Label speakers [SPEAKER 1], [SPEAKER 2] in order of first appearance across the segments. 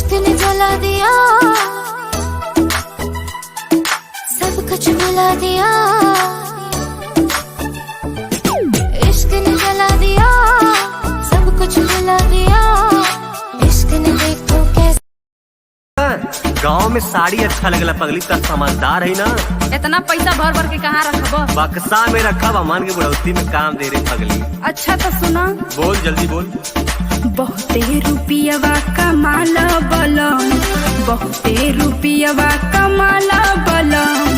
[SPEAKER 1] इश्क ने जला दिया, सब कुछ भुला दिया। इश्क ने जला दिया, सब कुछ भुला दिया। इश्क ने देखो कैसे।
[SPEAKER 2] गाँव में साड़ी अच्छा लगला पगली का समझदार है ना।
[SPEAKER 3] इतना पैसा भर भर के कहाँ रखब?
[SPEAKER 2] बक्सा में रखा मान के बुढ़ौती में काम दे रही पगली।
[SPEAKER 3] अच्छा तो सुना,
[SPEAKER 2] बोल जल्दी बोल।
[SPEAKER 3] बहुते रुपया कमाला बलम, बहुते रुपया कमाला बलम,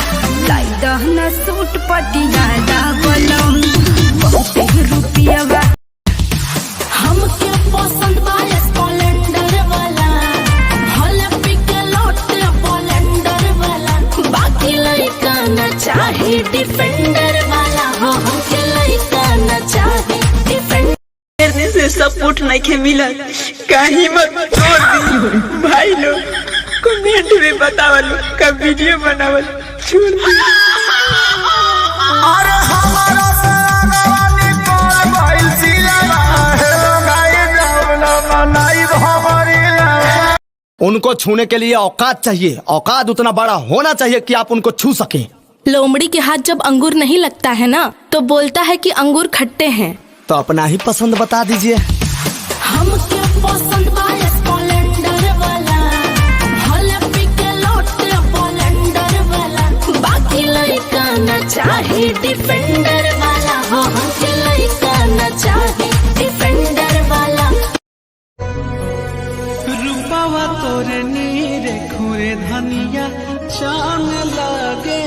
[SPEAKER 3] लाई दहना सूट पटियाला बलम, बहुते रुपया।
[SPEAKER 1] हमके पसंद बा स्प्लेंडर वाला, भले पिके लोटे स्प्लेंडर वाला। बाकी लड़का न चाहे डिफेंडर वाला, हो हमके लड़का न चाहे डिफेंडर।
[SPEAKER 4] से सपोर्ट नहीं के मिला, कहीं मत छोड़ दी भाई लोग। कमेंट में बतावल का वीडियो बनावल छोड़ दी।
[SPEAKER 5] अरे हमारा सरावानी कौन भाई सिलावा है गाय जावला मनाई हमारी लावा।
[SPEAKER 6] उनको छूने के लिए औकात चाहिए, औकात उतना बड़ा होना चाहिए कि आप उनको छू सकें।
[SPEAKER 7] लोमड़ी के हाथ जब अंगूर नहीं लगता है ना, तो बोलता है कि अंगूर खट्टे हैं।
[SPEAKER 6] तो अपना ही पसंद बता दीजिए।
[SPEAKER 1] हमके पसंद बा स्प्लेंडर वाला, भले पिके लोटे स्प्लेंडर वाला। बाकी लड़का न चाहे डिफेंडर वाला, हो हमके लड़का न चाहे डिफेंडर वाला।
[SPEAKER 5] रूपावा तोरे नीरे खुरे धनिया चांद लागे,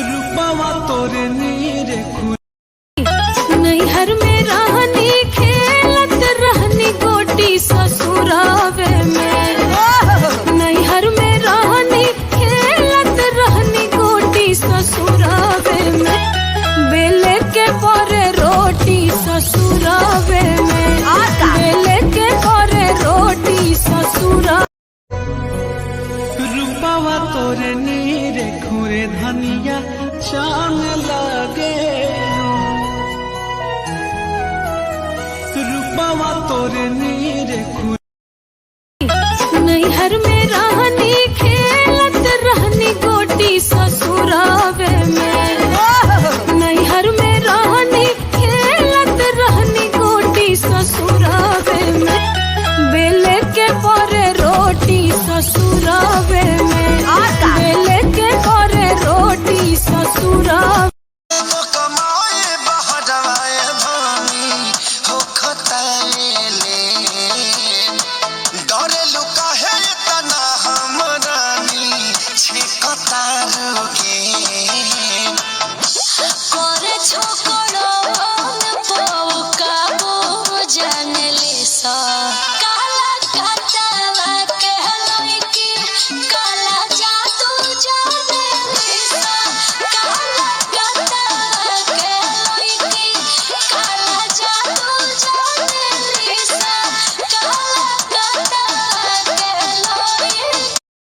[SPEAKER 5] रूपावा तोरे नीरे खुरे।
[SPEAKER 7] नैहर में रहनी खेलत रहनी गोटी ससुरावे में, नैहर में रहनी खेलत रहनी गोटी ससुरावे में। बेले के परे रोटी ससुरावे में, बेले के परे रोटी ससुरा।
[SPEAKER 5] रूपावा तोरे नीरे खुरे धनिया चांद लागे, रूपावा तोरे नीरे खुरे।
[SPEAKER 7] नैहर में रहनी खेलत रहनी गोटी ससुरावे में, नैहर में रहनी खेलत रहनी गोटी ससुरावे में। बेले के परे रोटी ससुरावे में, बेले के परे रोटी ससुरावे।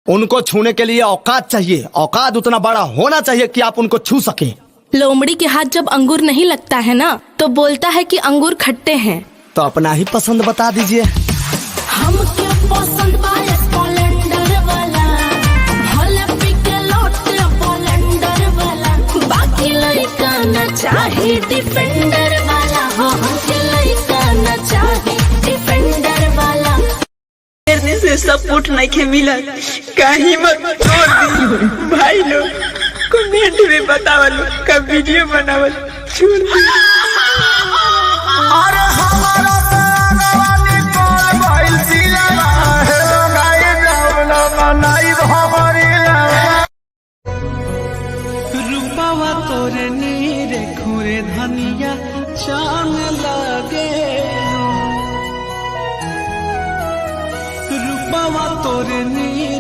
[SPEAKER 6] उनको छूने के लिए औकात चाहिए, औकात उतना बड़ा होना चाहिए कि आप उनको छू सकें।
[SPEAKER 7] लोमड़ी के हाथ जब अंगूर नहीं लगता है ना, तो बोलता है कि अंगूर खट्टे हैं।
[SPEAKER 6] तो अपना ही पसंद बता दीजिए।
[SPEAKER 1] हमके पसंद बा स्प्लेंडर वाला, भले पिके लोटे स्प्लेंडर वाला। बाकी लड़का न चाहे डिफेंडर वाला, हो हमके लड़का न चाहे डिफेंडर वाला।
[SPEAKER 4] से सपोर्ट नहीं के मिला, कहीं मत छोड़ दी भाई लोग। कमेंट में बतावल का वीडियो बनावल छोड़ दी।
[SPEAKER 5] अरे हमारा सरावानी कौन भाई सिलावा है गाय जावला मनाई हमारी लावा। रूपावा तोरे नीरे खुरे धनिया चांद लागे, रूपावा तोरे नीरे।